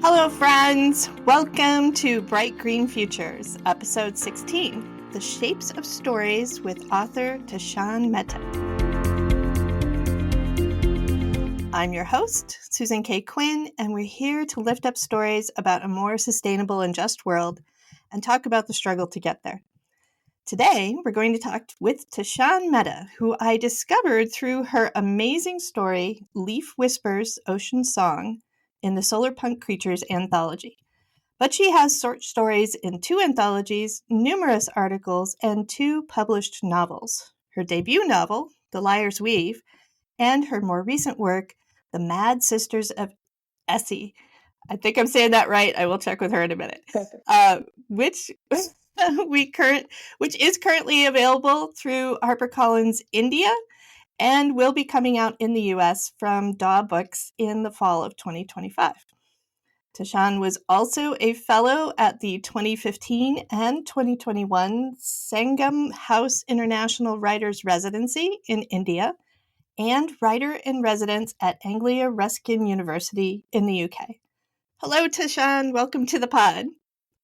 Hello, friends. Welcome to Bright Green Futures, episode 16, The Shapes of Stories with author Tashan Mehta. I'm your host, Susan K. Quinn, and we're here to lift up stories about a more sustainable and just world and talk about the struggle to get there. Today, we're going to talk with Tashan Mehta, who I discovered through her amazing story, Leaf Whispers, Ocean Song, in the Solar Punk Creatures anthology. But she has short stories in 2 anthologies, numerous articles, and 2 published novels. Her debut novel, The Liar's Weave, and her more recent work, The Mad Sisters of Essie. I think I'm saying that right. I will check with her in a minute. Which is currently available through HarperCollins India and will be coming out in the U.S. from Daw Books in the fall of 2025. Tashan was also a fellow at the 2015 and 2021 Sangam House International Writers Residency in India and writer-in-residence at Anglia Ruskin University in the UK. Hello, Tashan. Welcome to the pod.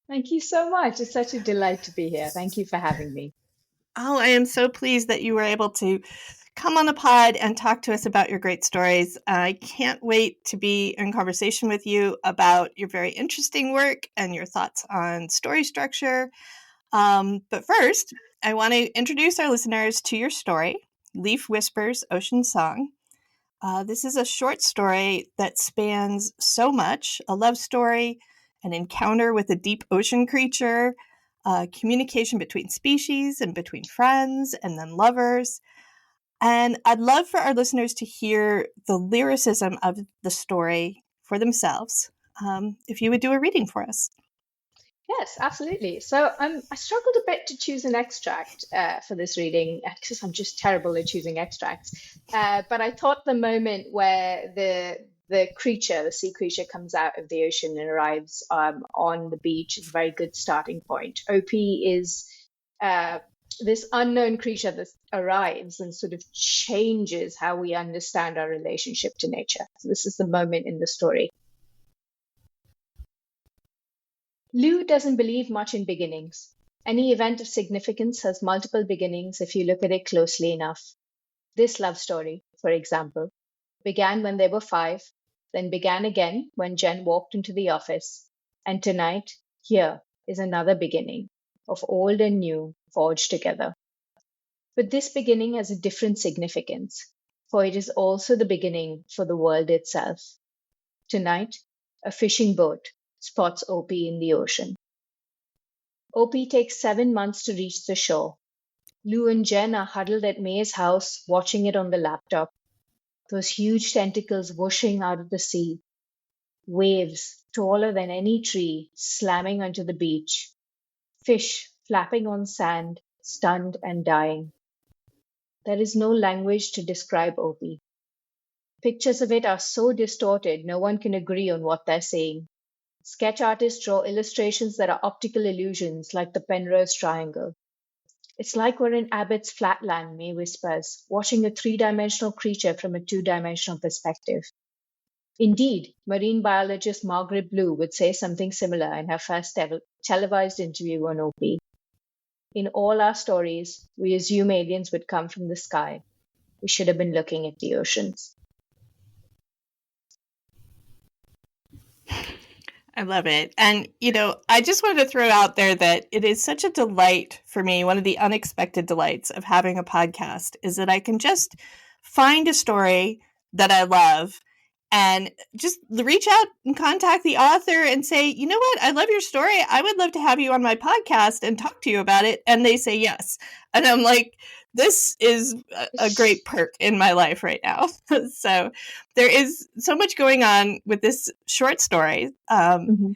Thank you so much. It's such a delight to be here. Thank you for having me. Oh, I am so pleased that you were able to come on the pod and talk to us about your great stories. I can't wait to be in conversation with you about your very interesting work and your thoughts on story structure. But first, I want to introduce our listeners to your story, Leaf Whispers, Ocean Song. This is a short story that spans so much: a love story, an encounter with a deep ocean creature, communication between species and between friends and then lovers. And I'd love for our listeners to hear the lyricism of the story for themselves. If you would do a reading for us. Yes, absolutely. So I struggled a bit to choose an extract for this reading because I'm just terrible at choosing extracts. But I thought the moment where the sea creature, comes out of the ocean and arrives on the beach is a very good starting point. OP is this unknown creature that arrives and sort of changes how we understand our relationship to nature. So this is the moment in the story. Lou doesn't believe much in beginnings. Any event of significance has multiple beginnings if you look at it closely enough. This love story, for example, began when they were 5, then began again when Jen walked into the office, and tonight, here is another beginning, of old and new, forged together. But this beginning has a different significance, for it is also the beginning for the world itself. Tonight, a fishing boat spots OP in the ocean. OP takes 7 months to reach the shore. Lou and Jen are huddled at May's house, watching it on the laptop. Those huge tentacles whooshing out of the sea. Waves, taller than any tree, slamming onto the beach. Fish flapping on sand, stunned and dying. There is no language to describe OP. Pictures of it are so distorted, no one can agree on what they're saying. Sketch artists draw illustrations that are optical illusions, like the Penrose Triangle. It's like we're in Abbott's Flatland, May whispers, watching a 3-dimensional creature from a 2-dimensional perspective. Indeed, marine biologist Margaret Blue would say something similar in her first televised interview on OP. In all our stories, we assume aliens would come from the sky. We should have been looking at the oceans. I love it. And, I just wanted to throw out there that it is such a delight for me. One of the unexpected delights of having a podcast is that I can just find a story that I love and just reach out and contact the author and say, you know what, I love your story. I would love to have you on my podcast and talk to you about it. And they say yes. And I'm like, this is a great perk in my life right now. So there is so much going on with this short story. And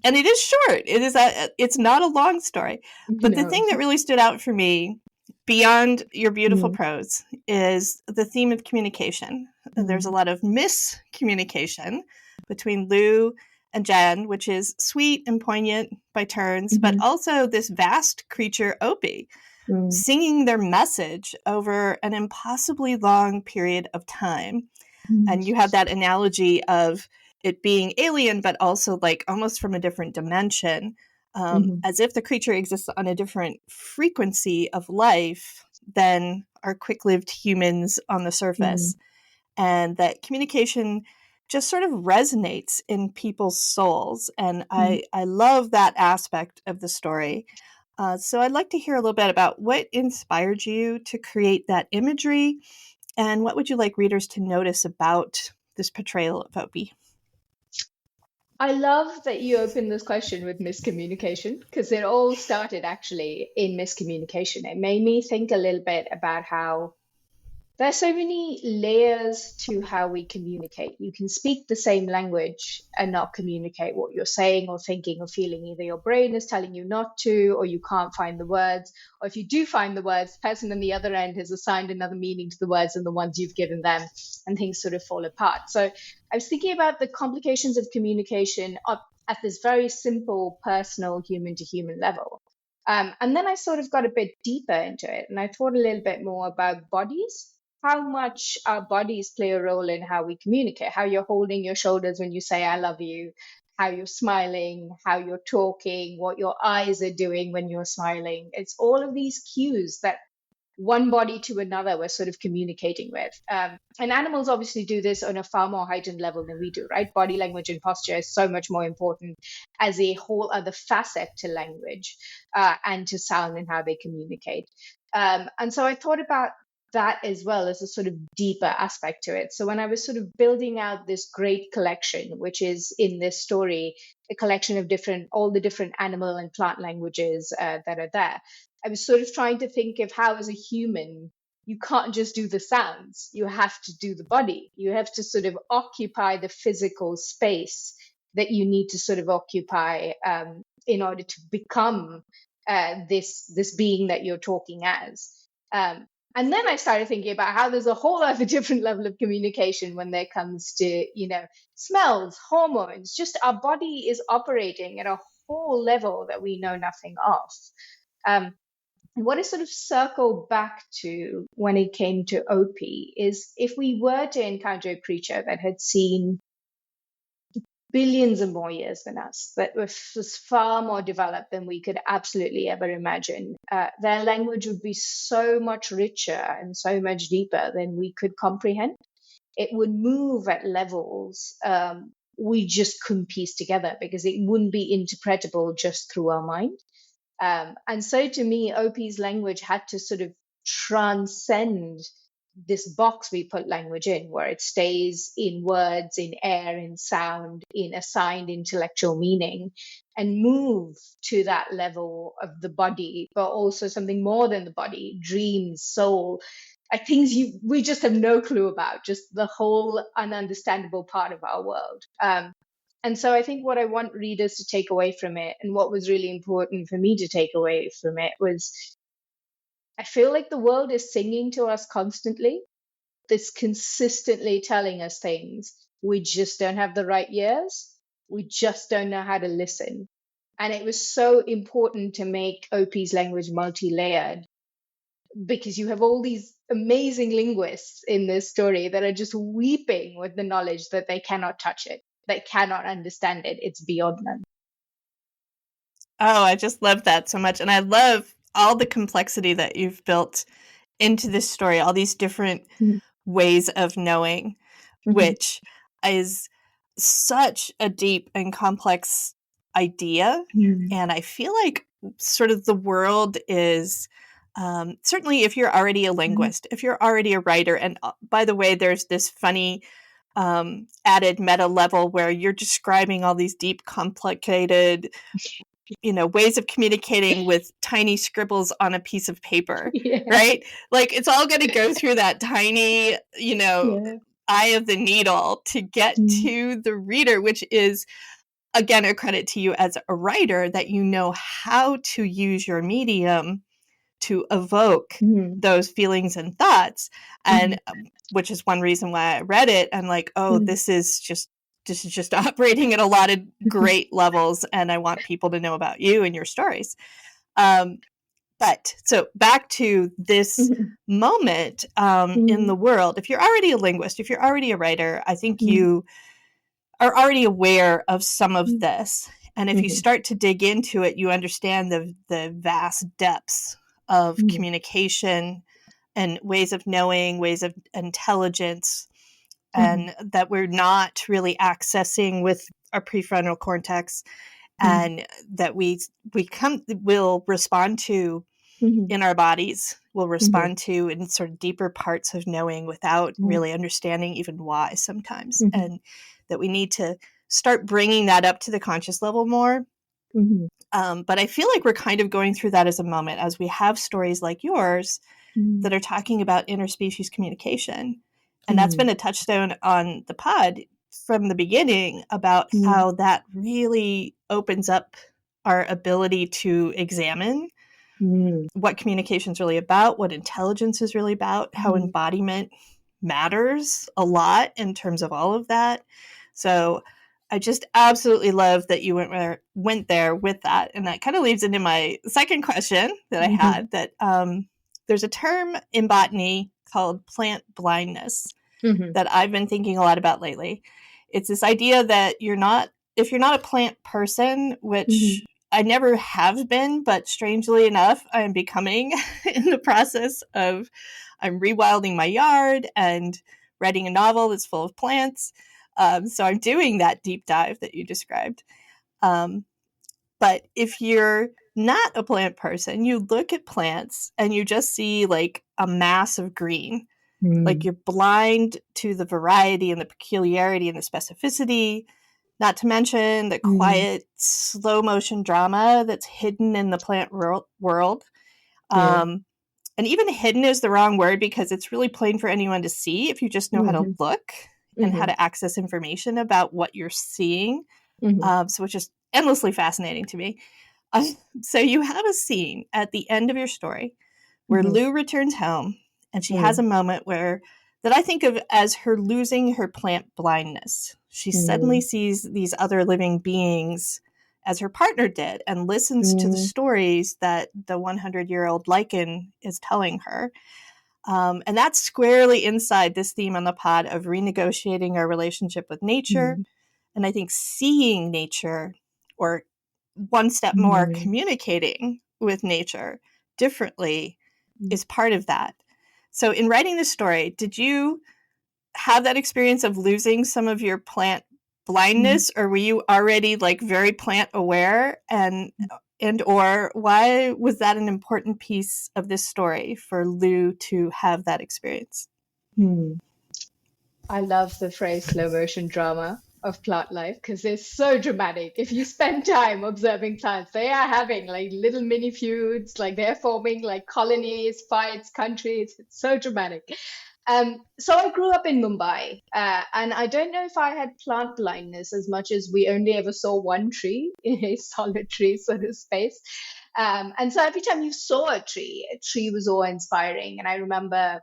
it is short. It's not a long story. But the thing that really stood out for me, beyond your beautiful prose, is the theme of communication. There's a lot of miscommunication between Lou and Jen, which is sweet and poignant by turns, but also this vast creature, Opie, singing their message over an impossibly long period of time. And you have that analogy of it being alien, but also like almost from a different dimension, as if the creature exists on a different frequency of life than our quick-lived humans on the surface, and that communication just sort of resonates in people's souls. And I love that aspect of the story. So I'd like to hear a little bit about what inspired you to create that imagery, and what would you like readers to notice about this portrayal of Opie? I love that you opened this question with miscommunication, because it all started actually in miscommunication. It made me think a little bit about how there's so many layers to how we communicate. You can speak the same language and not communicate what you're saying or thinking or feeling. Either your brain is telling you not to, or you can't find the words. Or if you do find the words, the person on the other end has assigned another meaning to the words than the ones you've given them, and things sort of fall apart. So I was thinking about the complications of communication at this very simple, personal, human to human level. And then I sort of got a bit deeper into it, and I thought a little bit more about bodies, how much our bodies play a role in how we communicate, how you're holding your shoulders when you say, I love you, how you're smiling, how you're talking, what your eyes are doing when you're smiling. It's all of these cues that one body to another we're sort of communicating with. And animals obviously do this on a far more heightened level than we do, right? Body language and posture is so much more important as a whole other facet to language and to sound and how they communicate. And so I thought about that as well as a sort of deeper aspect to it. So when I was sort of building out this great collection, which is in this story, a collection of all the different animal and plant languages that are there, I was sort of trying to think of how, as a human, you can't just do the sounds. You have to do the body. You have to sort of occupy the physical space that you need to sort of occupy in order to become this being that you're talking as. And then I started thinking about how there's a whole other different level of communication when there comes to, smells, hormones, just our body is operating at a whole level that we know nothing of. And what I sort of circle back to when it came to Opie is, if we were to encounter a creature that had seen billions and more years than us, that was far more developed than we could absolutely ever imagine, their language would be so much richer and so much deeper than we could comprehend. It would move at levels we just couldn't piece together, because it wouldn't be interpretable just through our mind. And so to me, Opie's language had to sort of transcend this box we put language in, where it stays in words, in air, in sound, in assigned intellectual meaning, and move to that level of the body, but also something more than the body, dreams, soul, things we just have no clue about, just the whole ununderstandable part of our world. And so I think what I want readers to take away from it, and what was really important for me to take away from it, was I feel like the world is singing to us constantly. It's consistently telling us things. We just don't have the right ears. We just don't know how to listen. And it was so important to make Opie's language multi-layered, because you have all these amazing linguists in this story that are just weeping with the knowledge that they cannot touch it, they cannot understand it. It's beyond them. Oh, I just love that so much. And I love all the complexity that you've built into this story, all these different ways of knowing, which is such a deep and complex idea. And I feel like sort of the world is, certainly if you're already a linguist, if you're already a writer, and by the way, there's this funny added meta level where you're describing all these deep, complicated ways of communicating with tiny scribbles on a piece of paper, right? Like, it's all going to go through that tiny, eye of the needle to get to the reader, which is, again, a credit to you as a writer, that you know how to use your medium to evoke those feelings and thoughts. And which is one reason why I read it. I'm like, oh, this is just operating at a lot of great levels, and I want people to know about you and your stories. But so back to this moment in the world. If you're already a linguist, if you're already a writer, I think you are already aware of some of this. And if you Mm-hmm. start to dig into it, you understand the vast depths of Mm-hmm. communication and ways of knowing, ways of intelligence, Mm-hmm. and that we're not really accessing with our prefrontal cortex, Mm-hmm. and that will respond to Mm-hmm. in our bodies, will Mm-hmm. respond to in sort of deeper parts of knowing without really understanding even why sometimes. Mm-hmm. And that we need to start bringing that up to the conscious level more. Mm-hmm. But I feel like we're kind of going through that as a moment as we have stories like yours Mm-hmm. that are talking about interspecies communication. And that's Mm-hmm. been a touchstone on the pod from the beginning about how that really opens up our ability to examine Mm-hmm. what communication is really about, what intelligence is really about, how embodiment matters a lot in terms of all of that. So I just absolutely love that you went there with that. And that kind of leads into my second question that I Mm-hmm. had, that there's a term in botany called plant blindness Mm-hmm. that I've been thinking a lot about lately. It's this idea that if you're not a plant person, Mm-hmm. which I never have been, but strangely enough, I am becoming in the process of, I'm rewilding my yard and writing a novel that's full of plants. So I'm doing that deep dive that you described. Um, but if you're not a plant person, you look at plants and you just see like a mass of green. Like you're blind to the variety and the peculiarity and the specificity, not to mention the Mm-hmm. quiet, slow motion drama that's hidden in the plant world. Yeah. And even hidden is the wrong word because it's really plain for anyone to see if you just know how to Mm-hmm. look and how Mm-hmm. to access information about what you're seeing. Mm-hmm. So which is endlessly fascinating to me. Uh, so you have a scene at the end of your story where Mm-hmm. Lou returns home and she has a moment that I think of as her losing her plant blindness. She suddenly Mm-hmm. sees these other living beings as her partner did and listens to the Mm-hmm. stories that the 100-year-old lichen is telling her. And that's squarely inside this theme on the pod of renegotiating our relationship with nature. And I think seeing nature, or one step more, Mm-hmm. communicating with nature differently, is part of that. So, in writing this story, did you have that experience of losing some of your plant Mm-hmm. blindness, or were you already like very plant aware? And or why was that an important piece of this story for Lou to have that experience? Mm-hmm. I love the phrase slow motion drama of plant life because they're so dramatic. If you spend time observing plants, they are having like little mini feuds, like they're forming like colonies, fights, countries. It's so dramatic. So I grew up in Mumbai, and I don't know if I had plant blindness as much as we only ever saw one tree in a solitary sort of space. And so every time you saw a tree was awe-inspiring. And I remember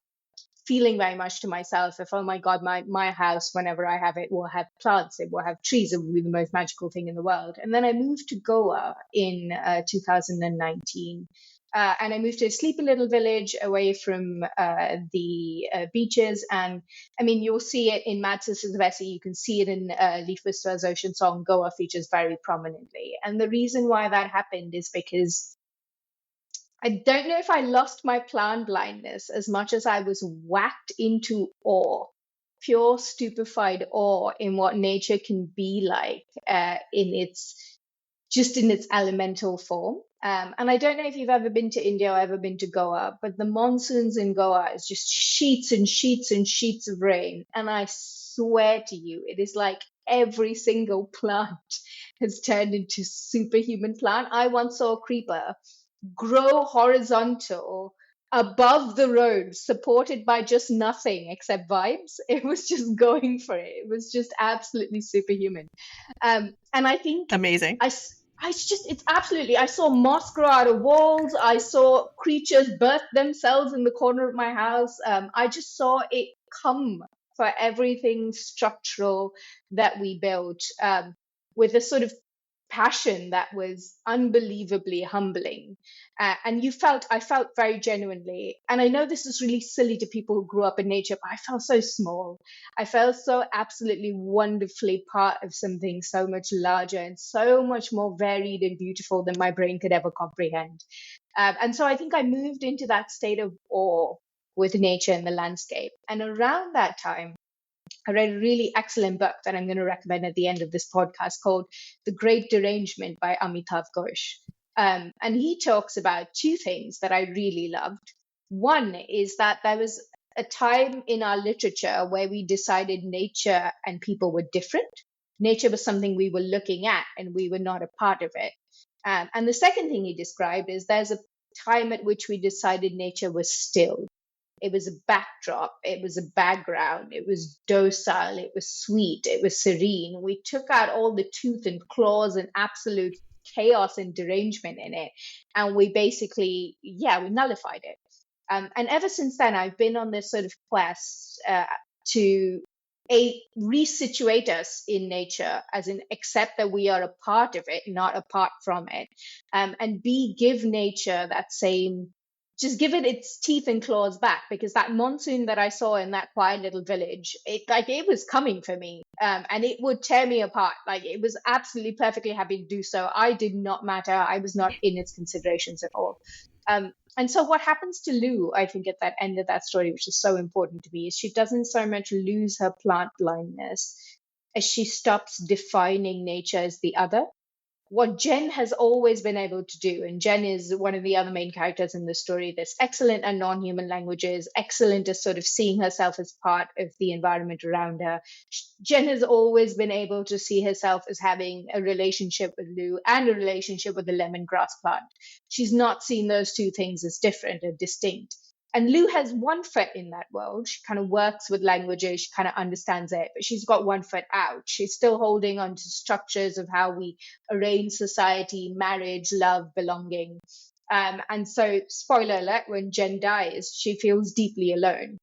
feeling very much to myself, if, oh my God, my house, whenever I have it, will have plants, it will have trees, it will be the most magical thing in the world. And then I moved to Goa in 2019. And I moved to a sleepy little village away from the beaches. And I mean, you'll see it in Mad Sisters of Essie. You can see it in Leaf Whisperer's ocean song. Goa features very prominently. And the reason why that happened is because I don't know if I lost my plant blindness as much as I was whacked into awe, pure stupefied awe in what nature can be like in its elemental form. And I don't know if you've ever been to India or ever been to Goa, but the monsoons in Goa is just sheets and sheets and sheets of rain. And I swear to you, it is like every single plant has turned into superhuman plant. I once saw a creeper grow horizontal above the road, supported by just nothing except vibes. It was just going for it. It was just absolutely superhuman. And I think Amazing. it's absolutely, I saw moss grow out of walls. I saw creatures birth themselves in the corner of my house. I just saw it come for everything structural that we built with a sort of passion that was unbelievably humbling. And I felt very genuinely, and I know this is really silly to people who grew up in nature, but I felt so small. I felt so absolutely wonderfully part of something so much larger and so much more varied and beautiful than my brain could ever comprehend. And so I think I moved into that state of awe with nature and the landscape. And around that time, I read a really excellent book that I'm going to recommend at the end of this podcast called The Great Derangement by Amitav Ghosh. And he talks about two things that I really loved. One is that there was a time in our literature where we decided nature and people were different. Nature was something we were looking at and we were not a part of it. And the second thing he described is there's a time at which we decided nature was still. It was a backdrop, it was a background, it was docile, it was sweet, it was serene. We took out all the tooth and claws and absolute chaos and derangement in it. And we basically, yeah, we nullified it. And ever since then, I've been on this sort of quest to resituate us in nature, as in accept that we are a part of it, not apart from it, and give nature that same, just give it its teeth and claws back, because that monsoon that I saw in that quiet little village, it was coming for me, and it would tear me apart. Like, it was absolutely perfectly happy to do so. I did not matter. I was not in its considerations at all. And so what happens to Lou, I think, at that end of that story, which is so important to me, is she doesn't so much lose her plant blindness as she stops defining nature as the other. What Jen has always been able to do, and Jen is one of the other main characters in the story, this excellent at non-human languages, excellent at sort of seeing herself as part of the environment around her. Jen has always been able to see herself as having a relationship with Lou and a relationship with the lemongrass plant. She's not seen those two things as different or distinct. And Lou has one foot in that world. She kind of works with languages, she kind of understands it, but she's got one foot out. She's still holding on to structures of how we arrange society, marriage, love, belonging. And so, spoiler alert, when Jen dies, she feels deeply alone.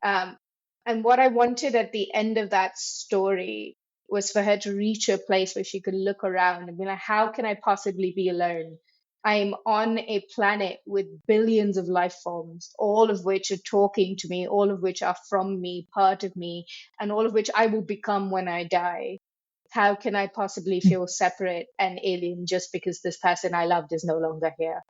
And what I wanted at the end of that story was for her to reach a place where she could look around and be like, how can I possibly be alone? I'm on a planet with billions of life forms, all of which are talking to me, all of which are from me, part of me, and all of which I will become when I die. How can I possibly feel separate and alien just because this person I loved is no longer here?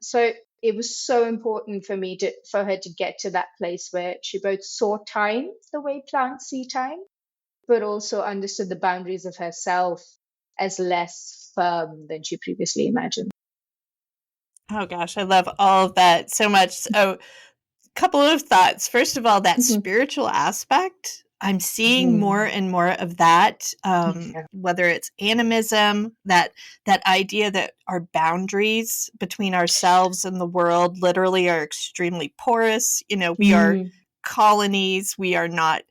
So it was so important for me for her to get to that place where she both saw time the way plants see time, but also understood the boundaries of herself as less firm than she previously imagined. Oh gosh, I love all of that so much. So, couple of thoughts. First of all, that Mhm. spiritual aspect, I'm seeing more Mhm. and more of that. Yeah. Whether it's animism, that idea that our boundaries between ourselves and the world literally are extremely porous. You know, we are Mm. colonies. We are not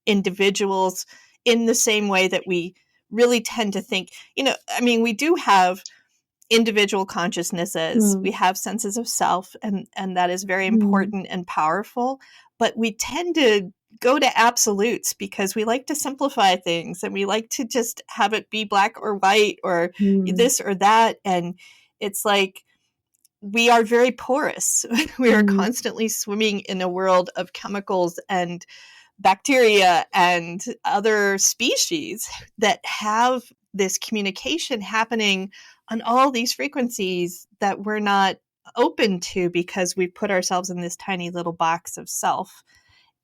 individuals in the same way that we really tend to think. You know, I mean, we do have individual consciousnesses, we Mm. have senses of self, and that is very Mm. important and powerful, but we tend to go to absolutes because we like to simplify things and we like to just have it be black or white or Mm. this or that. And it's like we are very porous. We are Mm. constantly swimming in a world of chemicals and bacteria and other species that have this communication happening on all these frequencies that we're not open to because we put ourselves in this tiny little box of self.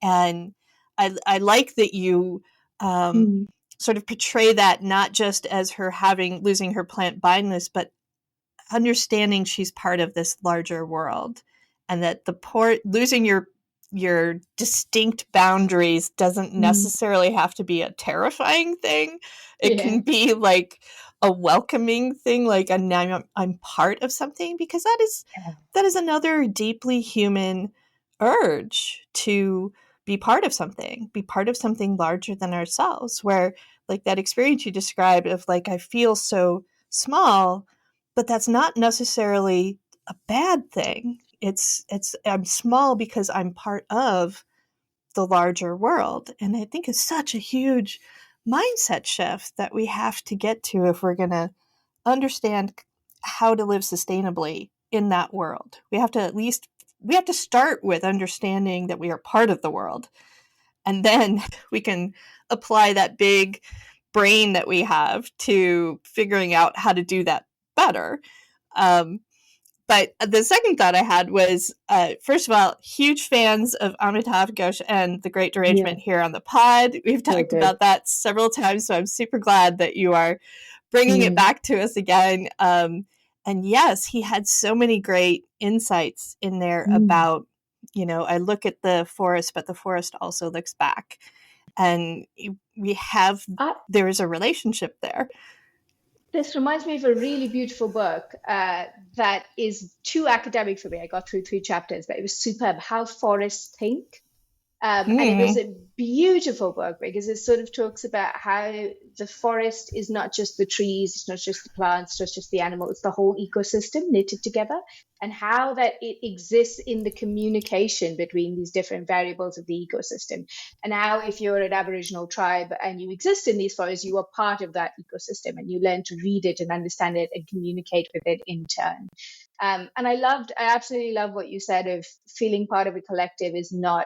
And I like that you Mm. sort of portray that not just as her losing her plant blindness, but understanding she's part of this larger world, and that losing your distinct boundaries doesn't Mm. necessarily have to be a terrifying thing. It Yeah. can be like a welcoming thing, like now I'm part of something, because that is another deeply human urge to be part of something larger than ourselves, where like that experience you described of like I feel so small, but that's not necessarily a bad thing. It's I'm small because I'm part of the larger world. And I think it's such a huge mindset shift that we have to get to if we're going to understand how to live sustainably in that world. We have to start with understanding that we are part of the world. And then we can apply that big brain that we have to figuring out how to do that better. But the second thought I had was, first of all, huge fans of Amitav Ghosh and The Great Derangement here on the pod. We've talked about that several times, so I'm super glad that you are bringing it back to us again. And yes, he had so many great insights in there about, I look at the forest, but the forest also looks back. And there is a relationship there. This reminds me of a really beautiful book that is too academic for me. I got through 3 chapters, but it was superb. How Forests Think. And it was a beautiful book because it sort of talks about how the forest is not just the trees, it's not just the plants, it's not just the animals, it's the whole ecosystem knitted together, and how that it exists in the communication between these different variables of the ecosystem. And how if you're an Aboriginal tribe and you exist in these forests, you are part of that ecosystem and you learn to read it and understand it and communicate with it in turn. And I absolutely love what you said of feeling part of a collective is not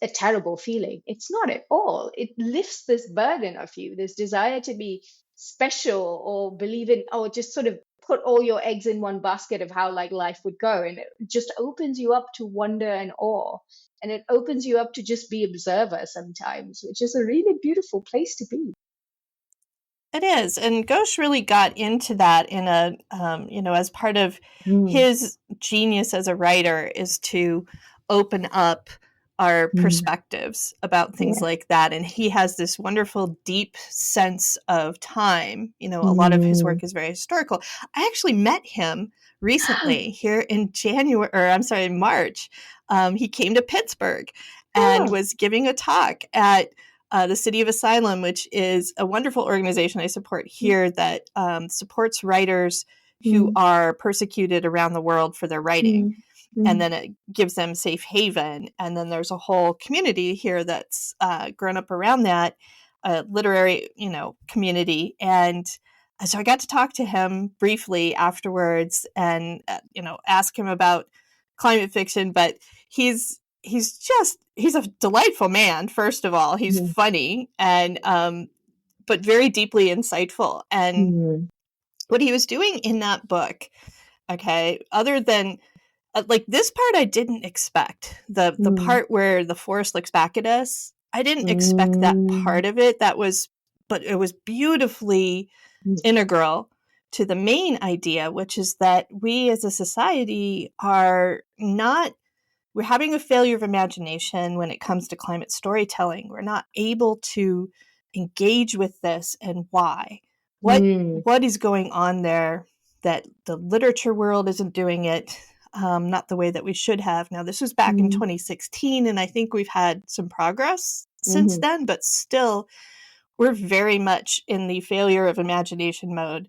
a terrible feeling. It's not at all. It lifts this burden of you, this desire to be special or believe in, or just sort of put all your eggs in one basket of how like life would go. And it just opens you up to wonder and awe. And it opens you up to just be observer sometimes, which is a really beautiful place to be. It is. And Ghosh really got into that in as part of his genius as a writer is to open up our perspectives about things like that. And he has this wonderful, deep sense of time. A lot of his work is very historical. I actually met him recently here in March. He came to Pittsburgh and was giving a talk at the City of Asylum, which is a wonderful organization I support here that supports writers who are persecuted around the world for their writing. And then it gives them safe haven. And then there's a whole community here that's grown up around that literary, community. And so I got to talk to him briefly afterwards and, ask him about climate fiction. But he's a delightful man. First of all, he's funny and, but very deeply insightful. And what he was doing in that book, other than like this part I didn't expect. The part where the forest looks back at us, I didn't expect that part of it. But it was beautifully integral to the main idea, which is that we as a society we're having a failure of imagination when it comes to climate storytelling. We're not able to engage with this and why. What is going on there that the literature world isn't doing it? Not the way that we should have. Now, this was back in 2016, and I think we've had some progress since then, but still, we're very much in the failure of imagination mode,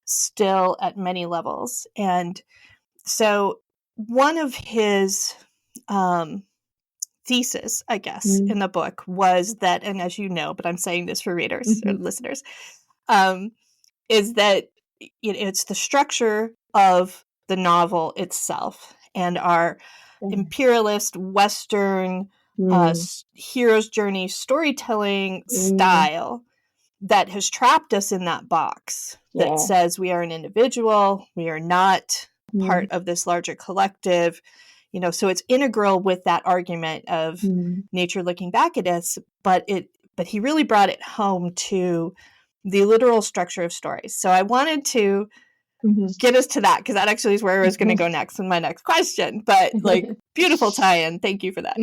still at many levels. And so one of his thesis, I guess, in the book was that, and as you know, but I'm saying this for readers or listeners, is that it's the structure of the novel itself and our imperialist Western hero's journey storytelling style that has trapped us in that box that says we are an individual, we are not part of this larger collective. So it's integral with that argument of nature looking back at us, but he really brought it home to the literal structure of stories. So I wanted to get us to that because that actually is where I was going to go next in my next question. But beautiful tie-in. Thank you for that.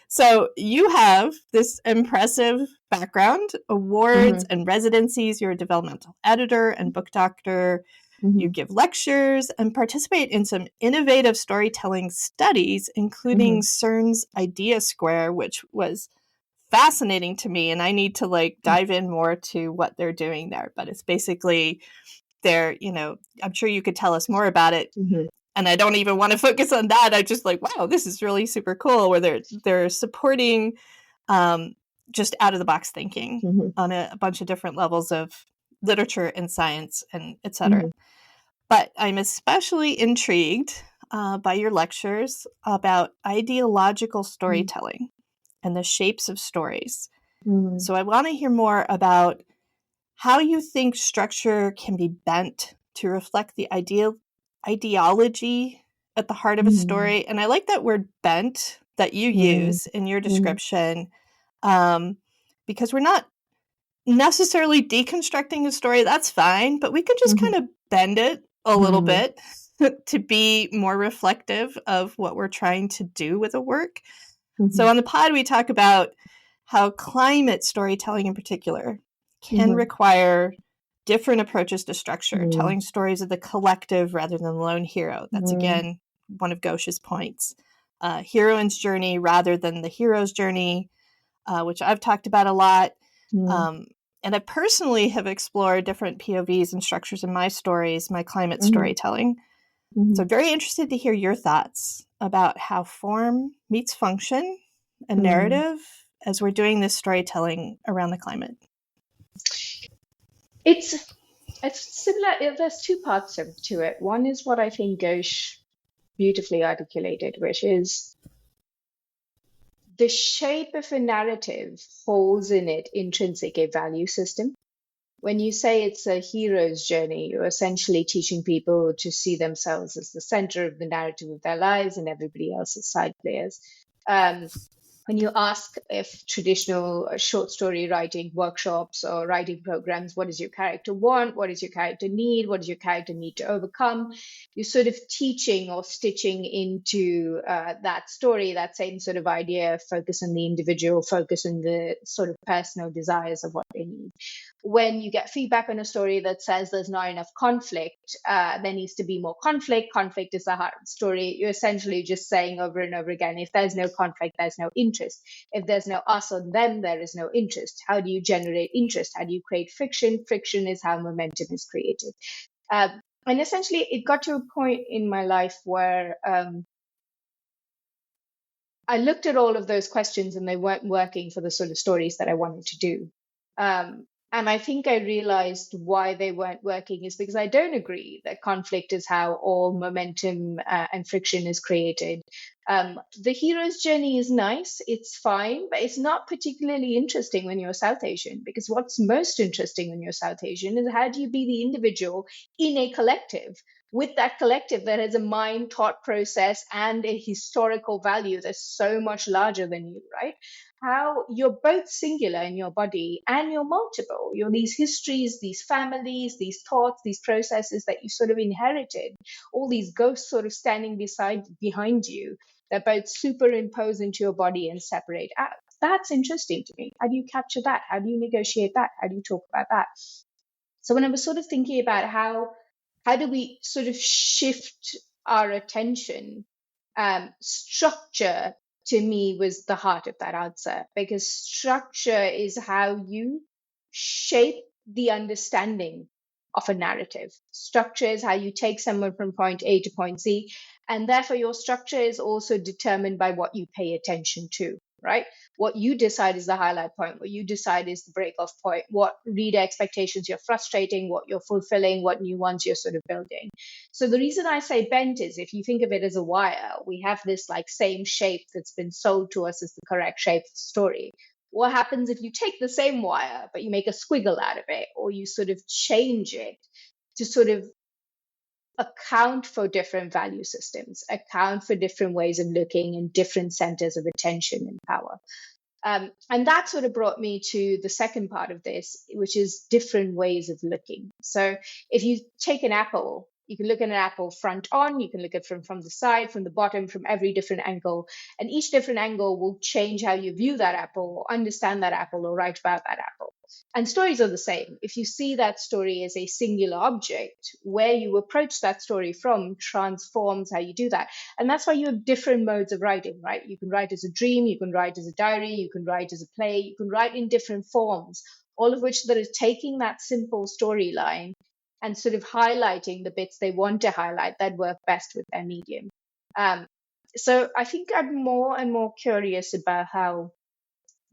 So you have this impressive background, awards and residencies. You're a developmental editor and book doctor. You give lectures and participate in some innovative storytelling studies, including CERN's Idea Square, which was fascinating to me. And I need to dive in more to what they're doing there. But it's basically I'm sure you could tell us more about it. And I don't even want to focus on that. I just wow, this is really super cool where they're supporting just out of the box thinking on a bunch of different levels of literature and science and etc. Mm-hmm. But I'm especially intrigued by your lectures about ideological storytelling and the shapes of stories. Mm-hmm. So I want to hear more about how you think structure can be bent to reflect the ideology at the heart of a Mm-hmm. story. And I like that word bent that you Mm-hmm. use in your Mm-hmm. description, um, because we're not necessarily deconstructing a story. That's fine, but we could just kind of bend it a little Mm-hmm. bit to be more reflective of what we're trying to do with a work. Mm-hmm. So on the pod, we talk about how climate storytelling in particular can Mm-hmm. require different approaches to structure, Mm-hmm. telling stories of the collective rather than the lone hero. That's, Mm-hmm. again, one of Ghosh's points. Heroine's journey rather than the hero's journey, which I've talked about a lot. Um, and I personally have explored different POVs and structures in my stories, my climate Mm-hmm. storytelling. So Mm-hmm. I'm very interested to hear your thoughts about how form meets function and Mm-hmm. narrative as we're doing this storytelling around the climate. It's it's similar. There's two parts to it. One is what I think Ghosh beautifully articulated, which is the shape of a narrative holds in it intrinsic a value system. When you say it's a hero's journey, you're essentially teaching people to see themselves as the center of the narrative of their lives and everybody else as side players. When you ask if traditional short story writing workshops or writing programs, what does your character want? What does your character need? What does your character need to overcome? You're sort of teaching or stitching into that story, that same sort of idea, focus on the individual, focus on the sort of personal desires of what they need. When you get feedback on a story that says there's not enough conflict, there needs to be more conflict. Conflict is the heart of the story. You're essentially just saying over and over again, if there's no conflict, there's no interest. If there's no us or them, there is no interest. How do you generate interest? How do you create friction? Friction is how momentum is created. And essentially, it got to a point in my life where I looked at all of those questions and they weren't working for the sort of stories that I wanted to do. And I think I realized why they weren't working is because I don't agree that conflict is how all momentum and friction is created. The hero's journey is nice, it's fine, but it's not particularly interesting when you're South Asian, because what's most interesting when you're South Asian is how do you be the individual in a collective with that collective that has a mind, thought process, and a historical value that's so much larger than you, right? How you're both singular in your body and you're multiple. You're these histories, these families, these thoughts, these processes that you sort of inherited, all these ghosts sort of standing behind you that both superimpose into your body and separate out. That's interesting to me. How do you capture that? How do you negotiate that? How do you talk about that? So when I was sort of thinking about how do we sort of shift our attention, structure to me was the heart of that answer, because structure is how you shape the understanding of a narrative. Structure is how you take someone from point A to point Z, and therefore your structure is also determined by what you pay attention to, right? What you decide is the highlight point, what you decide is the break off point, what reader expectations you're frustrating, what you're fulfilling, what new ones you're sort of building. So the reason I say bent is if you think of it as a wire, we have this like same shape that's been sold to us as the correct shape of the story. What happens if you take the same wire, but you make a squiggle out of it, or you sort of change it to sort of account for different value systems, account for different ways of looking and different centers of attention and power? And that sort of brought me to the second part of this, which is different ways of looking. So if you take an apple, you can look at an apple front on, you can look at it from the side, from the bottom, from every different angle. And each different angle will change how you view that apple, or understand that apple, or write about that apple. And stories are the same. If you see that story as a singular object, where you approach that story from transforms how you do that. And that's why you have different modes of writing, right? You can write as a dream, you can write as a diary, you can write as a play, you can write in different forms, all of which that is taking that simple storyline and sort of highlighting the bits they want to highlight that work best with their medium. Um, so I think I'm more and more curious about how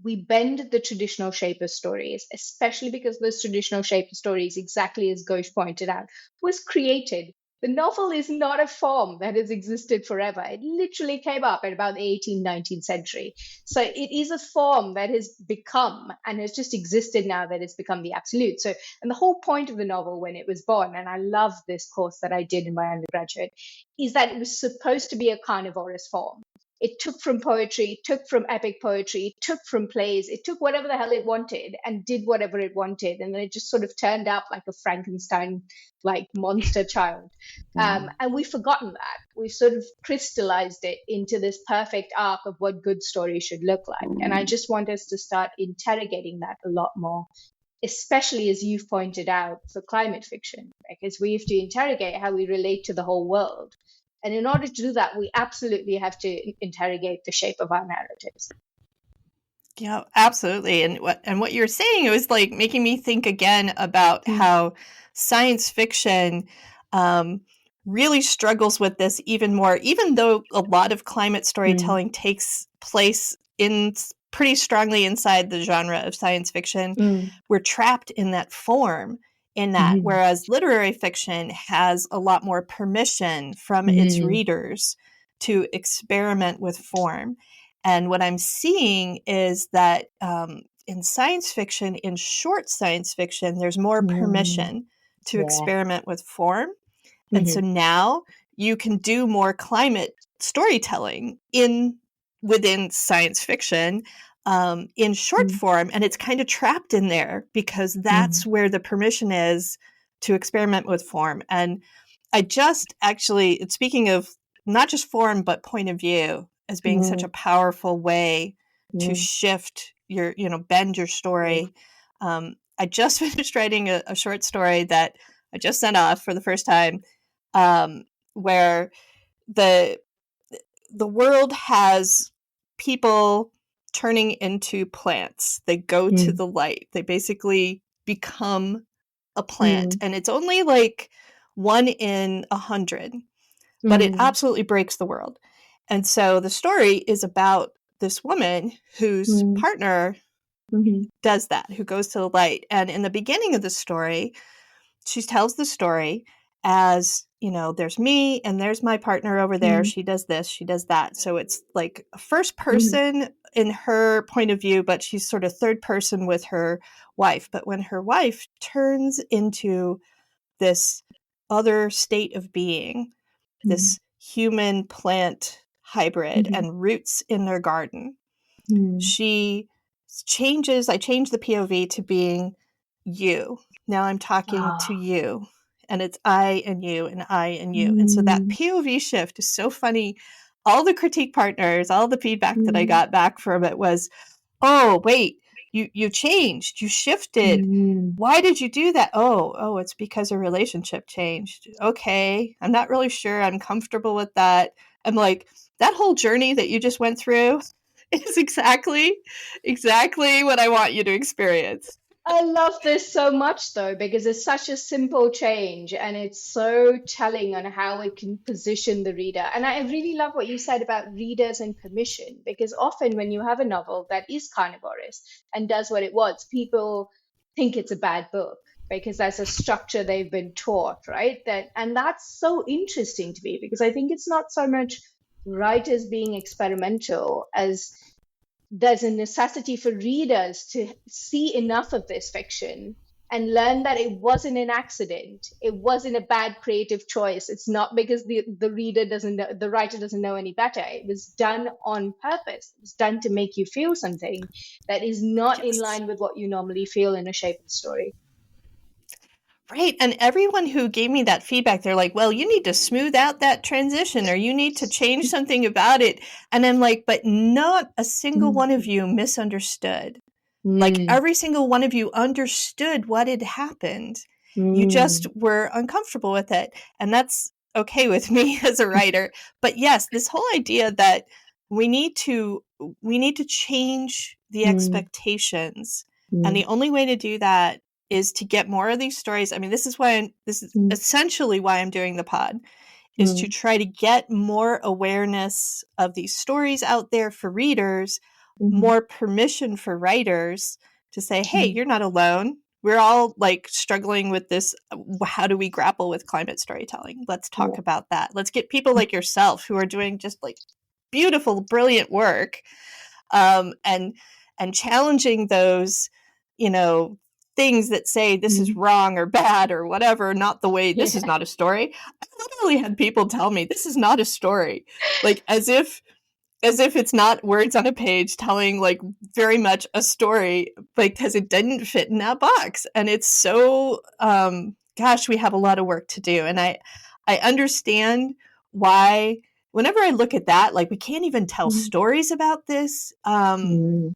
we bend the traditional shape of stories, especially because those traditional shape of stories, exactly as Ghosh pointed out, was created. The novel is not a form that has existed forever. It literally came up at about the 18th, 19th century. So it is a form that has become and has just existed now that it's become the absolute. So, and the whole point of the novel when it was born, and I love this course that I did in my undergraduate, is that it was supposed to be a carnivorous form. It took from poetry, took from epic poetry, took from plays, it took whatever the hell it wanted and did whatever it wanted. And then it just sort of turned out like a Frankenstein like monster child. And we've forgotten that. We've sort of crystallized it into this perfect arc of what good stories should look like. And I just want us to start interrogating that a lot more, especially as you've pointed out for climate fiction, because we have to interrogate how we relate to the whole world. And in order to do that, we absolutely have to interrogate the shape of our narratives. Yeah, absolutely. And what you're saying, it was like making me think again about how science fiction really struggles with this even more, even though a lot of climate storytelling takes place in pretty strongly inside the genre of science fiction. We're trapped in that form in that, whereas literary fiction has a lot more permission from its readers to experiment with form. And what I'm seeing is that in science fiction, in short science fiction, there's more permission to experiment with form. And so now you can do more climate storytelling within science fiction in short form. And it's kind of trapped in there because that's where the permission is to experiment with form. And I just actually, speaking of not just form, but point of view as being such a powerful way to shift your, bend your story. I just finished writing a short story that I just sent off for the first time, where the world has people turning into plants. They go to the light. They basically become a plant. And it's only like 1 in 100, but it absolutely breaks the world. And so the story is about this woman whose partner does that, who goes to the light. And in the beginning of the story, she tells the story as, there's me and there's my partner over there. She does this, she does that. So it's like a first person in her point of view, but she's sort of third person with her wife. But when her wife turns into this other state of being, this human plant hybrid and roots in their garden, she changes. I change the POV to being you. Now I'm talking to you, and it's I and you and I and you. And so that POV shift is so funny. All the critique partners, all the feedback that I got back from it was, oh, wait, you changed, you shifted. Why did you do that? Oh, it's because a relationship changed. Okay, I'm not really sure I'm comfortable with that. I'm like, that whole journey that you just went through is exactly what I want you to experience. I love this so much though, because it's such a simple change and it's so telling on how it can position the reader. And I really love what you said about readers and permission, because often when you have a novel that is carnivorous and does what it wants, people think it's a bad book because that's a structure they've been taught, right? And that's so interesting to me, because I think it's not so much writers being experimental as there's a necessity for readers to see enough of this fiction and learn that it wasn't an accident. It wasn't a bad creative choice. It's not because the reader doesn't know, the writer doesn't know any better. It was done on purpose. It was done to make you feel something that is not in line with what you normally feel in a shape of story. Right. And everyone who gave me that feedback, they're like, well, you need to smooth out that transition or you need to change something about it. And I'm like, but not a single one of you misunderstood. Like every single one of you understood what had happened. You just were uncomfortable with it. And that's okay with me as a writer. But yes, this whole idea that we need to change the expectations. And the only way to do that is to get more of these stories. I mean, this is essentially why I'm doing the pod, is to try to get more awareness of these stories out there for readers, more permission for writers to say, hey, Mm-hmm. you're not alone. We're all like struggling with this. How do we grapple with climate storytelling? Let's talk about that. Let's get people like yourself who are doing just like beautiful, brilliant work, and challenging those, things that say this is wrong or bad or whatever, not the way, this is not a story. I literally had people tell me this is not a story, like as if it's not words on a page telling like very much a story, because it didn't fit in that box. And it's so, gosh, we have a lot of work to do. And I understand why whenever I look at that, like we can't even tell stories about this,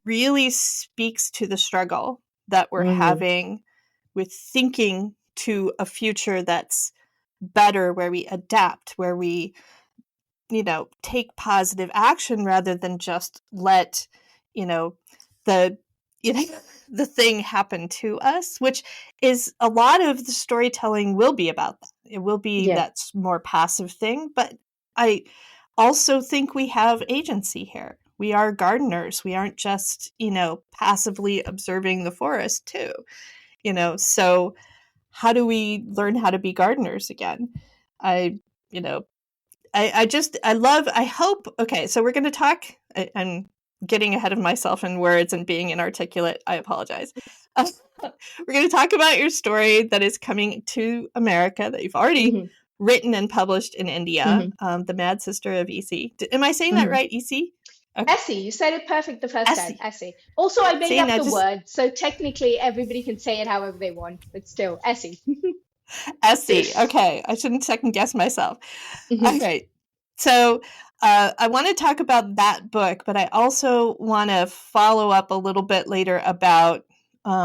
really speaks to the struggle that we're having with thinking to a future that's better, where we adapt, where we take positive action rather than just let the the thing happen to us, which is a lot of the storytelling will be about that. It will be that more passive thing, but I also think we have agency here. We are gardeners. We aren't just passively observing the forest too. So how do we learn how to be gardeners again? I you know I hope, okay, so we're going to talk, I'm getting ahead of myself in words and being inarticulate. I apologize. We're going to talk about your story that is coming to America that you've already written and published in India, The Mad Sister of EC. Am I saying that right, EC? Okay. Essie, you said it perfect the first time. Essie. Also, I made up the word, so technically everybody can say it however they want, but still, Essie. Essie. Okay, I shouldn't second guess myself. Okay, so I want to talk about that book, but I also want to follow up a little bit later about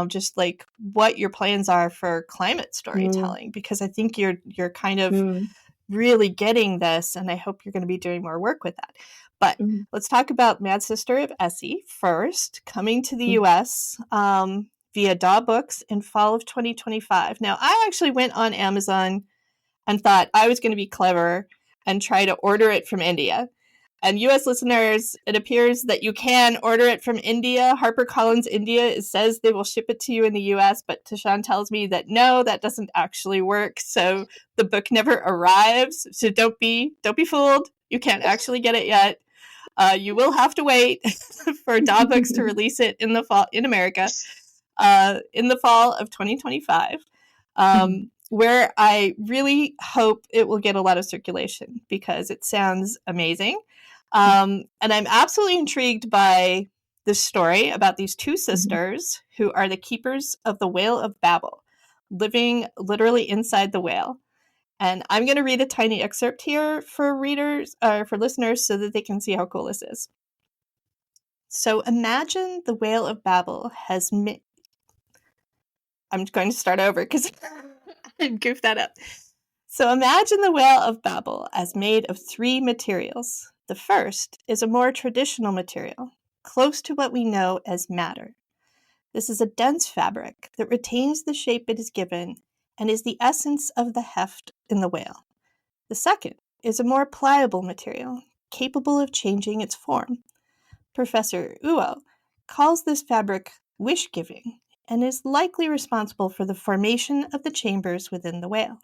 just like what your plans are for climate storytelling, because I think you're kind of really getting this, and I hope you're going to be doing more work with that. But let's talk about Mad Sister of Essie first, coming to the U.S. Via DAW Books in fall of 2025. Now, I actually went on Amazon and thought I was going to be clever and try to order it from India. And U.S. listeners, it appears that you can order it from India. HarperCollins India, it says they will ship it to you in the U.S., but Tashan tells me that no, that doesn't actually work. So the book never arrives. So don't be fooled. You can't actually get it yet. You will have to wait for DAW Books to release it in the fall in America, in the fall of 2025. Where I really hope it will get a lot of circulation because it sounds amazing. And I'm absolutely intrigued by this story about these two sisters who are the keepers of the Whale of Babel, living literally inside the whale. And I'm going to read a tiny excerpt here for readers, or for listeners, so that they can see how cool this is. So imagine the Whale of Babel has I'm going to start over because I goofed that up. So imagine the Whale of Babel as made of three materials. The first is a more traditional material, close to what we know as matter. This is a dense fabric that retains the shape it is given and is the essence of the heft in the whale. The second is a more pliable material, capable of changing its form. Professor Uo calls this fabric wish-giving and is likely responsible for the formation of the chambers within the whale.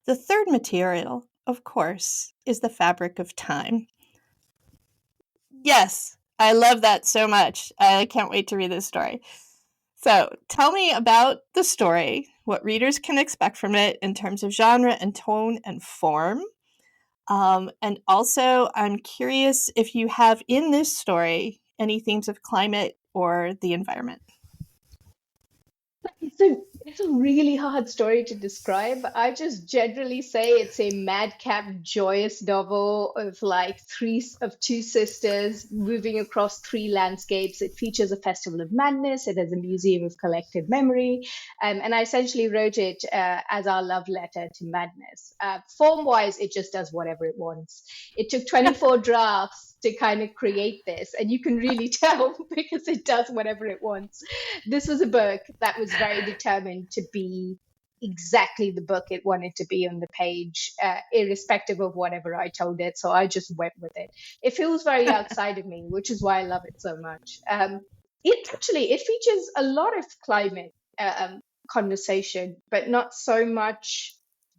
The third material, of course, is the fabric of time. Yes, I love that so much. I can't wait to read this story. So tell me about the story, what readers can expect from it in terms of genre and tone and form. And also, I'm curious if you have in this story any themes of climate or the environment. It's a really hard story to describe. I just generally say it's a madcap, joyous novel of two sisters moving across three landscapes. It features a festival of madness. It has a museum of collective memory, and I essentially wrote it as our love letter to madness. Form-wise, it just does whatever it wants. It took 24 drafts to kind of create this, and you can really tell because it does whatever it wants. This was a book that was very determined to be exactly the book it wanted to be on the page, irrespective of whatever I told it. So I just went with it. It feels very outside of me, which is why I love it so much. It features a lot of climate conversation, but not so much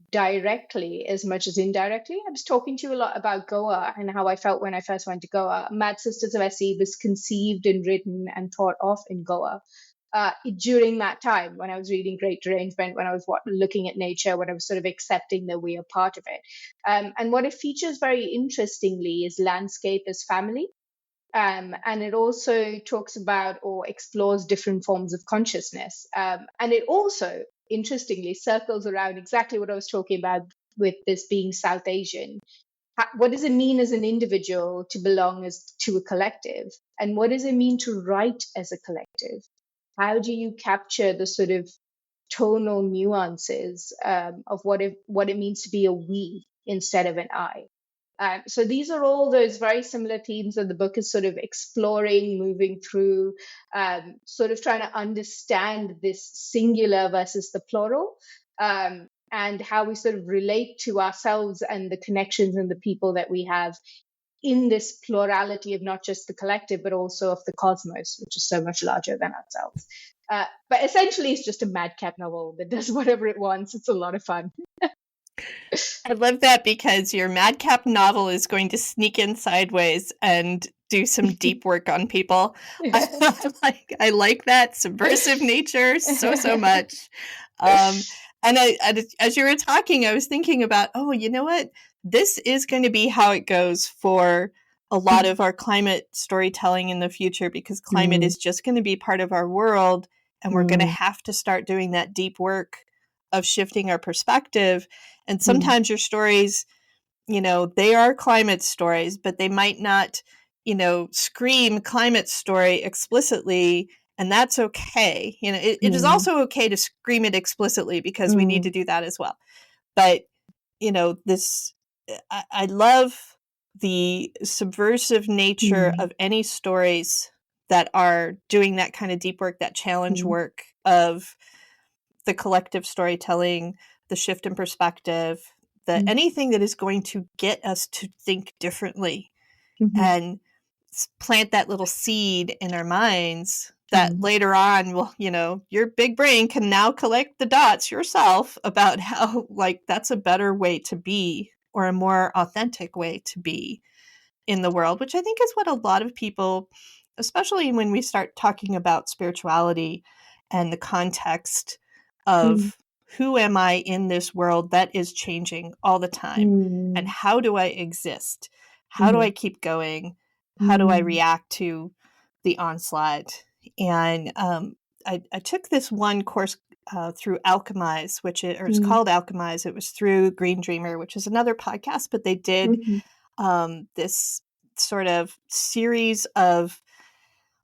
directly as much as indirectly. I was talking to you a lot about Goa and how I felt when I first went to Goa. Mad Sisters of SE was conceived and written and thought of in Goa. During that time, when I was reading Great Derangement, when I was looking at nature, when I was sort of accepting that we are part of it. And what it features very interestingly is landscape as family. And it also talks about or explores different forms of consciousness. And it also, interestingly, circles around exactly what I was talking about with this being South Asian. What does it mean as an individual to belong to a collective? And what does it mean to write as a collective? How do you capture the sort of tonal nuances of what it means to be a we instead of an I? So these are all those very similar themes that the book is sort of exploring, moving through, sort of trying to understand this singular versus the plural, and how we sort of relate to ourselves and the connections and the people that we have in this plurality of not just the collective, but also of the cosmos, which is so much larger than ourselves. But essentially, it's just a madcap novel that does whatever it wants. It's a lot of fun. I love that because your madcap novel is going to sneak in sideways and do some deep work on people. I like that subversive nature so much. And as you were talking, I was thinking about, oh, you know what? This is going to be how it goes for a lot of our climate storytelling in the future, because climate is just going to be part of our world, and we're going to have to start doing that deep work of shifting our perspective. And sometimes your stories, they are climate stories, but they might not, scream climate story explicitly. And that's okay. It is also okay to scream it explicitly, because we need to do that as well. But, I love the subversive nature of any stories that are doing that kind of deep work, that challenge work of the collective storytelling, the shift in perspective, anything that is going to get us to think differently and plant that little seed in our minds that later on will, your big brain can now collect the dots yourself about how, like, that's a better way to be, or a more authentic way to be in the world, which I think is what a lot of people, especially when we start talking about spirituality and the context of who am I in this world that is changing all the time, and how do I exist? How do I keep going? How do I react to the onslaught? And I took this one course through Alchemize, it's called Alchemize. It was through Green Dreamer, which is another podcast, but they did this sort of series of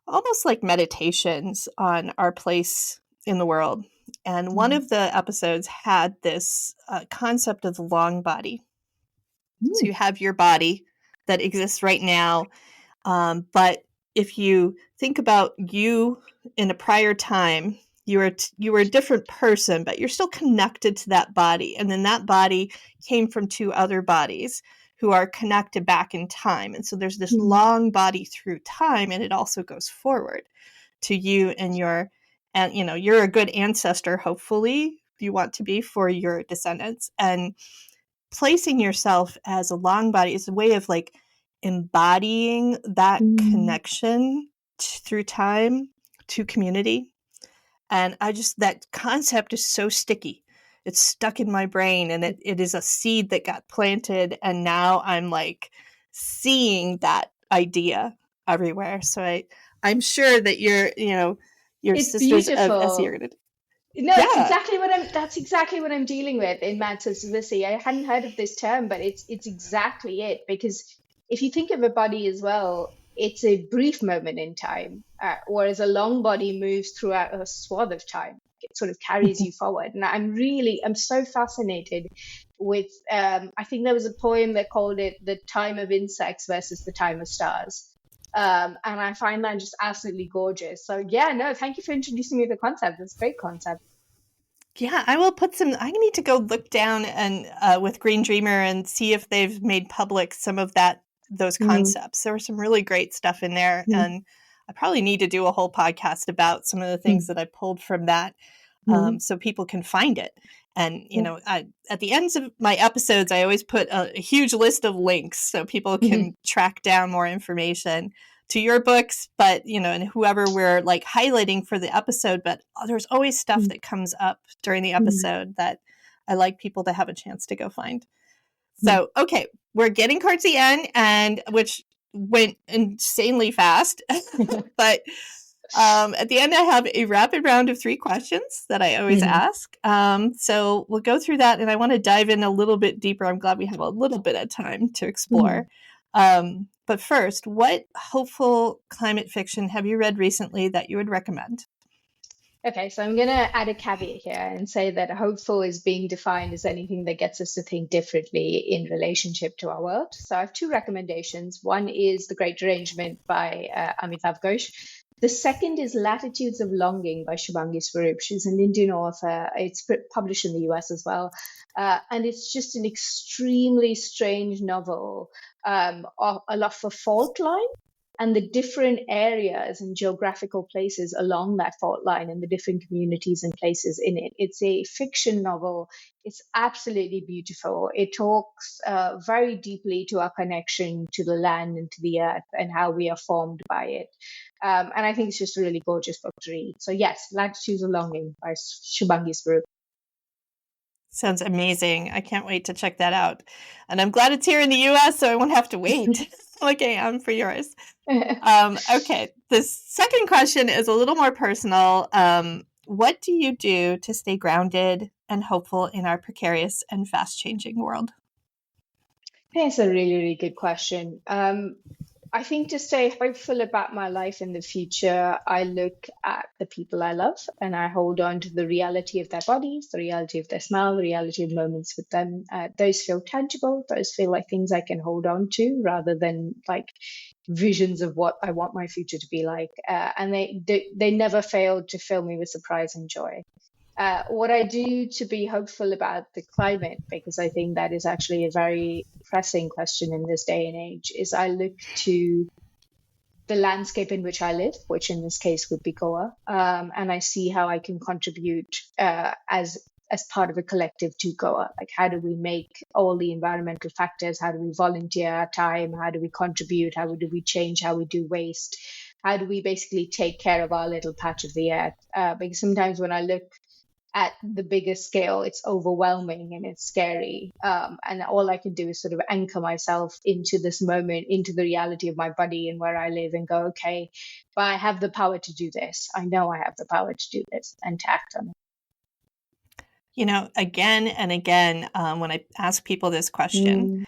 almost like meditations on our place in the world. And one of the episodes had this concept of the long body. So you have your body that exists right now, but if you think about you in a prior time, you were a different person, but you're still connected to that body. And then that body came from two other bodies who are connected back in time. And so there's this long body through time, and it also goes forward to you and you're a good ancestor, hopefully, you want to be for your descendants. And placing yourself as a long body is a way of like embodying that connection through time to community. And that concept is so sticky. It's stuck in my brain, and it is a seed that got planted, and now I'm like seeing that idea everywhere. So I'm sure that your It's sisters of SE beautiful. are gonna. No, Yeah. that's exactly what I'm dealing with in Manchester. I hadn't heard of this term, but it's exactly it. Because if you think of a body as well, it's a brief moment in time, whereas a long body moves throughout a swath of time. It sort of carries you forward. And I'm so fascinated with, I think there was a poem that called it the time of insects versus the time of stars. And I find that just absolutely gorgeous. So yeah, no, thank you for introducing me to the concept. It's a great concept. Yeah, I will put some. I need to go look down and with Green Dreamer and see if they've made public some of those Mm, concepts. There was some really great stuff in there, mm, and I probably need to do a whole podcast about some of the things mm, that I pulled from that, mm, so people can find it. And yeah. at the ends of my episodes, I always put a huge list of links so people Mhm, can track down more information to your books, but and whoever we're like highlighting for the episode. But there's always stuff mm, that comes up during the mm, episode that I like people to have a chance to go find. mm. So, okay, we're getting towards the end, and which went insanely fast. But at the end, I have a rapid round of 3 questions that I always Mhm, ask. So we'll go through that, and I want to dive in a little bit deeper. I'm glad we have a little bit of time to mhm. explore. But first, what hopeful climate fiction have you read recently that you would recommend? Okay, so I'm going to add a caveat here and say that hopeful is being defined as anything that gets us to think differently in relationship to our world. So I have 2 recommendations. One is The Great Derangement by Amitav Ghosh. The second is Latitudes of Longing by Shubhangi Swarup. She's an Indian author. It's published in the US as well. And it's just an extremely strange novel, a lot for fault line and the different areas and geographical places along that fault line and the different communities and places in it. It's a fiction novel. It's absolutely beautiful. It talks very deeply to our connection to the land and to the earth and how we are formed by it. And I think it's just a really gorgeous book to read. So, yes, Latitudes of Longing by Shubhangi Swarup. Sounds amazing. I can't wait to check that out. And I'm glad it's here in the US so I won't have to wait like I am for yours. Okay, the second question is a little more personal. What do you do to stay grounded and hopeful in our precarious and fast changing world? That's a really, really good question. I think to stay hopeful about my life in the future, I look at the people I love and I hold on to the reality of their bodies, the reality of their smile, the reality of moments with them. Those feel tangible. Those feel like things I can hold on to rather than like visions of what I want my future to be like. And they never fail to fill me with surprise and joy. What I do to be hopeful about the climate, because I think that is actually a very pressing question in this day and age, is I look to the landscape in which I live, which in this case would be Goa, and I see how I can contribute as part of a collective to Goa. Like, how do we make all the environmental factors? How do we volunteer our time? How do we contribute? How do we change how we do waste? How do we basically take care of our little patch of the earth? Because sometimes when I look at the bigger scale, it's overwhelming and it's scary. And all I can do is sort of anchor myself into this moment, into the reality of my body and where I live, and go, okay, but I have the power to do this. I know I have the power to do this and to act on it. Again and again, when I ask people this question,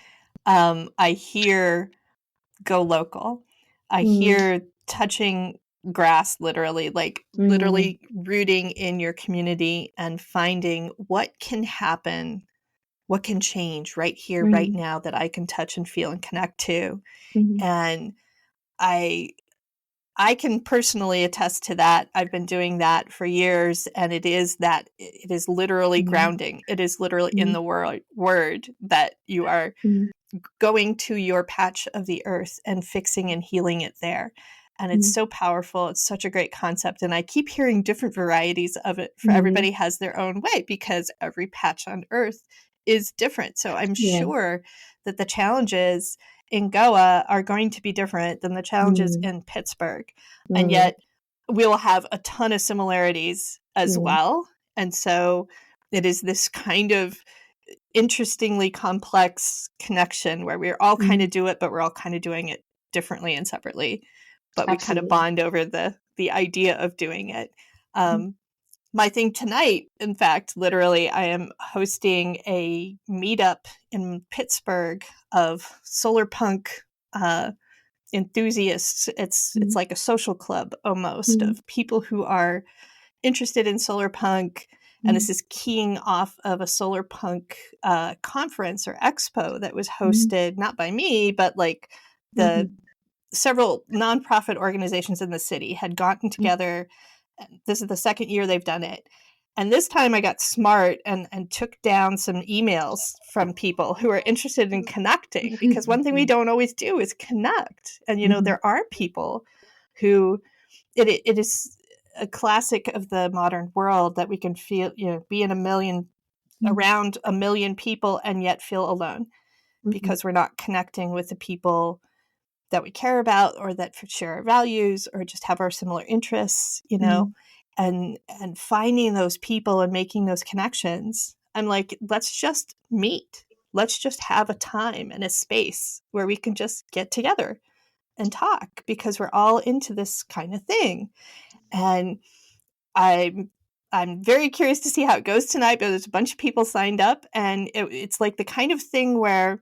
Mm, I hear go local. I mm, hear touching grass literally, like mm, literally rooting in your community and finding what can happen, what can change right here, right mm, now that I can touch and feel and connect to. mm, And I I can personally attest to that. I've been doing that for years, and it is literally mm, grounding. It is literally in mm, the word that you are mm, going to your patch of the earth and fixing and healing it there. And it's mm, so powerful. It's such a great concept. And I keep hearing different varieties of it, for mm. everybody has their own way because every patch on earth is different. So I'm Yeah. sure that the challenges in Goa are going to be different than the challenges Mm, in Pittsburgh. And mm, yet we'll have a ton of similarities as mm, well. And so it is this kind of interestingly complex connection where we're all kind mm. of do it, but we're all kind of doing it differently and separately. But we kind of Absolutely. bond over the idea of doing it. Mm, Um, my thing tonight, in fact, literally, I am hosting a meetup in Pittsburgh of solar punk uh, enthusiasts. It's mm, like a social club almost mm, of people who are interested in solar punk, and mm, this is keying off of a solar punk conference or expo that was mm, hosted not by me, but like the mhm, several nonprofit organizations in the city had gotten mm, together. This is the second year they've done it, And this time I got smart and took down some emails from people who are interested in connecting, because one thing we don't always do is connect. And, there are people who it is a classic of the modern world that we can feel, be in around a million people and yet feel alone because we're not connecting with the people that we care about or that share our values or just have our similar interests, and finding those people and making those connections. I'm like, let's just meet. Let's just have a time and a space where we can just get together and talk, because we're all into this kind of thing. And I'm very curious to see how it goes tonight, but there's a bunch of people signed up, and it's like the kind of thing where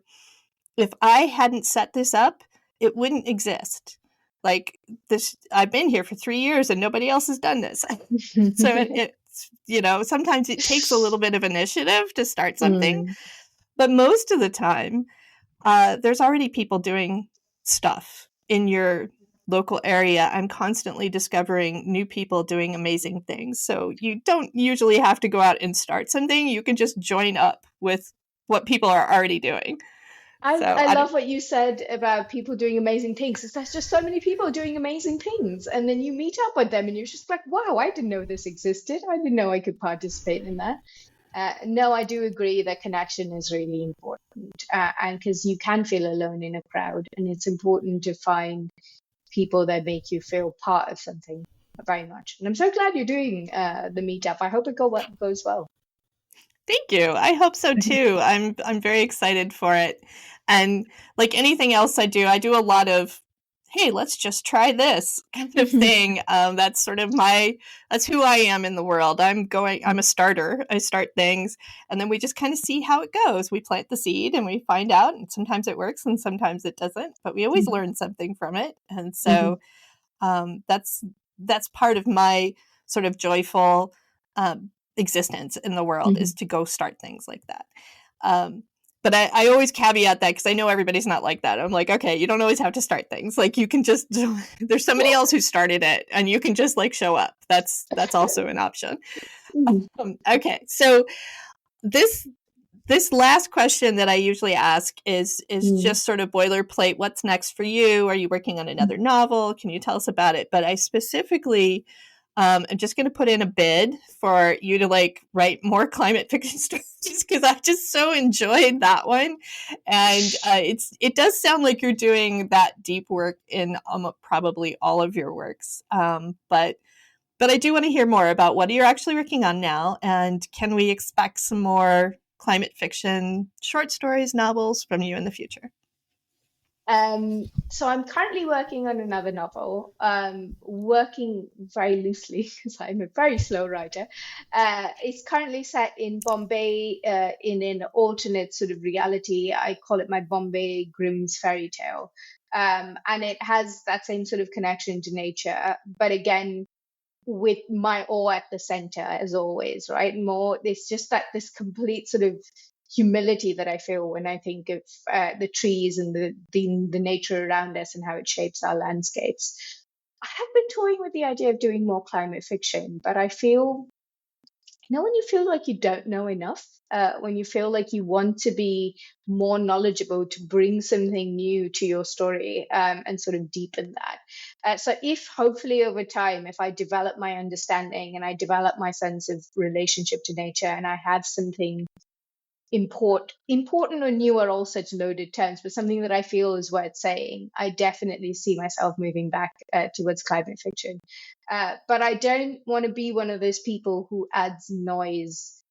if I hadn't set this up, it wouldn't exist. Like this, I've been here for 3 years and nobody else has done this. So it's, sometimes it takes a little bit of initiative to start something, but most of the time, there's already people doing stuff in your local area. I'm constantly discovering new people doing amazing things. So you don't usually have to go out and start something. You can just join up with what people are already doing. I love what you said about people doing amazing things. There's just so many people doing amazing things. And then you meet up with them and you're just like, wow, I didn't know this existed. I didn't know I could participate in that. No, I do agree that connection is really important. And because you can feel alone in a crowd, and it's important to find people that make you feel part of something very much. And I'm so glad you're doing the meetup. I hope it goes well. Thank you. I hope so too. I'm very excited for it. And like anything else I do a lot of, hey, let's just try this kind of thing. That's sort of that's who I am in the world. I'm a starter. I start things and then we just kind of see how it goes. We plant the seed and we find out, and sometimes it works and sometimes it doesn't, but we always learn something from it. And so that's part of my sort of joyful existence in the world is to go start things like that. But I always caveat that because I know everybody's not like that. I'm like, okay, you don't always have to start things. Like you can just, there's somebody else who started it and you can just like show up. That's also an option. Okay. So this last question that I usually ask is just sort of boilerplate. What's next for you? Are you working on another novel? Can you tell us about it? But I specifically, I'm just going to put in a bid for you to like write more climate fiction stories because I just so enjoyed that one, and it does sound like you're doing that deep work in probably all of your works, but I do want to hear more about what you're actually working on now, and can we expect some more climate fiction short stories, novels from you in the future? So I'm currently working on another novel, working very loosely because I'm a very slow writer. It's currently set in Bombay, in an alternate sort of reality. I call it my Bombay Grimm's fairy tale. And it has that same sort of connection to nature, but again, with my awe at the center, as always, right? More, it's just that this complete sort of humility that I feel when I think of the trees and the nature around us and how it shapes our landscapes. I have been toying with the idea of doing more climate fiction, but I feel, when you feel like you don't know enough, when you feel like you want to be more knowledgeable to bring something new to your story, and sort of deepen that. So if hopefully over time, if I develop my understanding and I develop my sense of relationship to nature and I have something important or new are all such loaded terms, but something that I feel is worth saying, I definitely see myself moving back towards climate fiction. But I don't want to be one of those people who adds noise,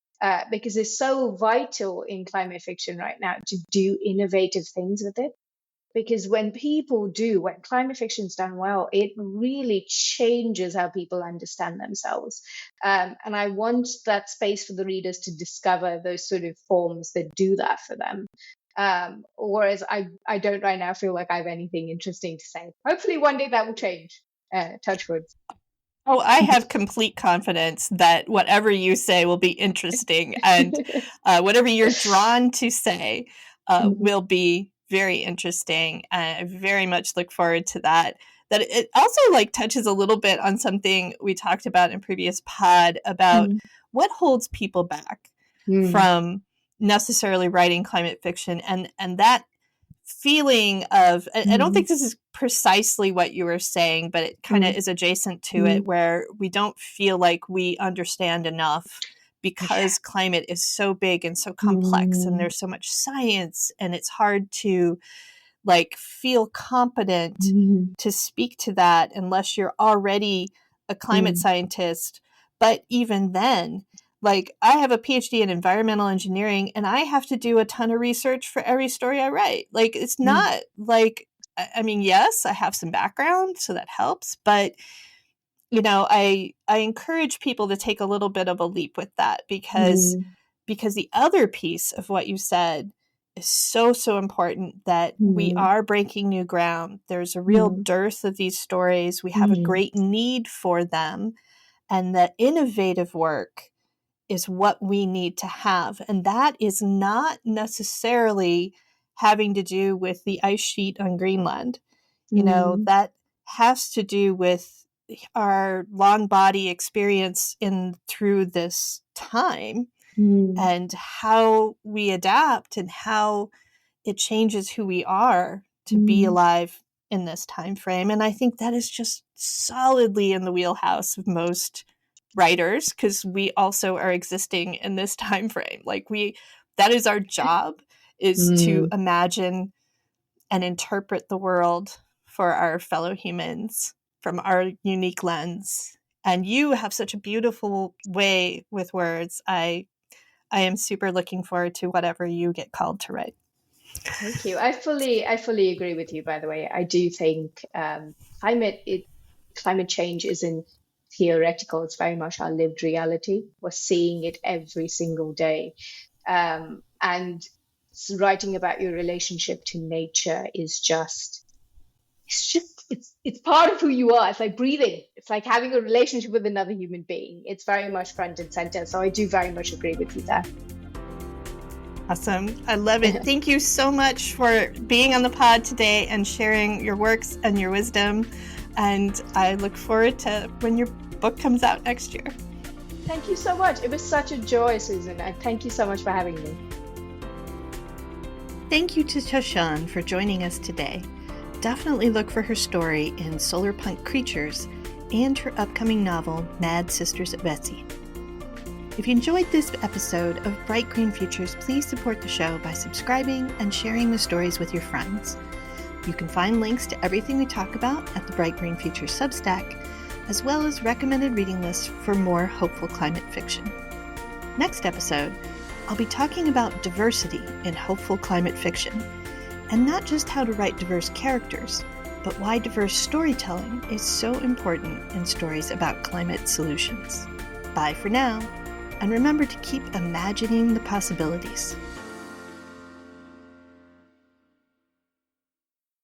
because it's so vital in climate fiction right now to do innovative things with it. Because when climate fiction's done well, it really changes how people understand themselves. And I want that space for the readers to discover those sort of forms that do that for them. Whereas I don't right now feel like I have anything interesting to say. Hopefully one day that will change. Touch wood. Oh, I have complete confidence that whatever you say will be interesting, and whatever you're drawn to say will be very interesting. I very much look forward to that. That it also like touches a little bit on something we talked about in previous pod about what holds people back from necessarily writing climate fiction, and that feeling of, I don't think this is precisely what you were saying, but it kind of is adjacent to it, where we don't feel like we understand enough because climate is so big and so complex and there's so much science, and it's hard to like feel competent to speak to that unless you're already a climate scientist. But even then, like, I have a PhD in environmental engineering and I have to do a ton of research for every story I write. Like, it's not like, I mean, yes, I have some background, so that helps, but you know, I encourage people to take a little bit of a leap with that, because the other piece of what you said is so, so important, that we are breaking new ground. There's a real dearth of these stories. We have a great need for them, and that innovative work is what we need to have. And that is not necessarily having to do with the ice sheet on Greenland. You know, that has to do with our long body experience in through this time, and how we adapt and how it changes who we are to be alive in this time frame. And I think that is just solidly in the wheelhouse of most writers, because we also are existing in this time frame. Like, that is our job, is to imagine and interpret the world for our fellow humans from our unique lens. And you have such a beautiful way with words. I am super looking forward to whatever you get called to write. Thank you. I fully agree with you, by the way. I do think climate change isn't theoretical. It's very much our lived reality. We're seeing it every single day. And writing about your relationship to nature is it's part of who you are. It's like breathing. It's like having a relationship with another human being. It's very much front and center. So I do very much agree with you there. Awesome. I love it. Thank you so much for being on the pod today and sharing your works and your wisdom. And I look forward to when your book comes out next year. Thank you so much. It was such a joy, Susan. And thank you so much for having me. Thank you to Tashan for joining us today. Definitely look for her story in Solarpunk Creatures and her upcoming novel, Mad Sisters at Betsy. If you enjoyed this episode of Bright Green Futures, please support the show by subscribing and sharing the stories with your friends. You can find links to everything we talk about at the Bright Green Futures Substack, as well as recommended reading lists for more hopeful climate fiction. Next episode, I'll be talking about diversity in hopeful climate fiction, and not just how to write diverse characters, but why diverse storytelling is so important in stories about climate solutions. Bye for now. And remember to keep imagining the possibilities.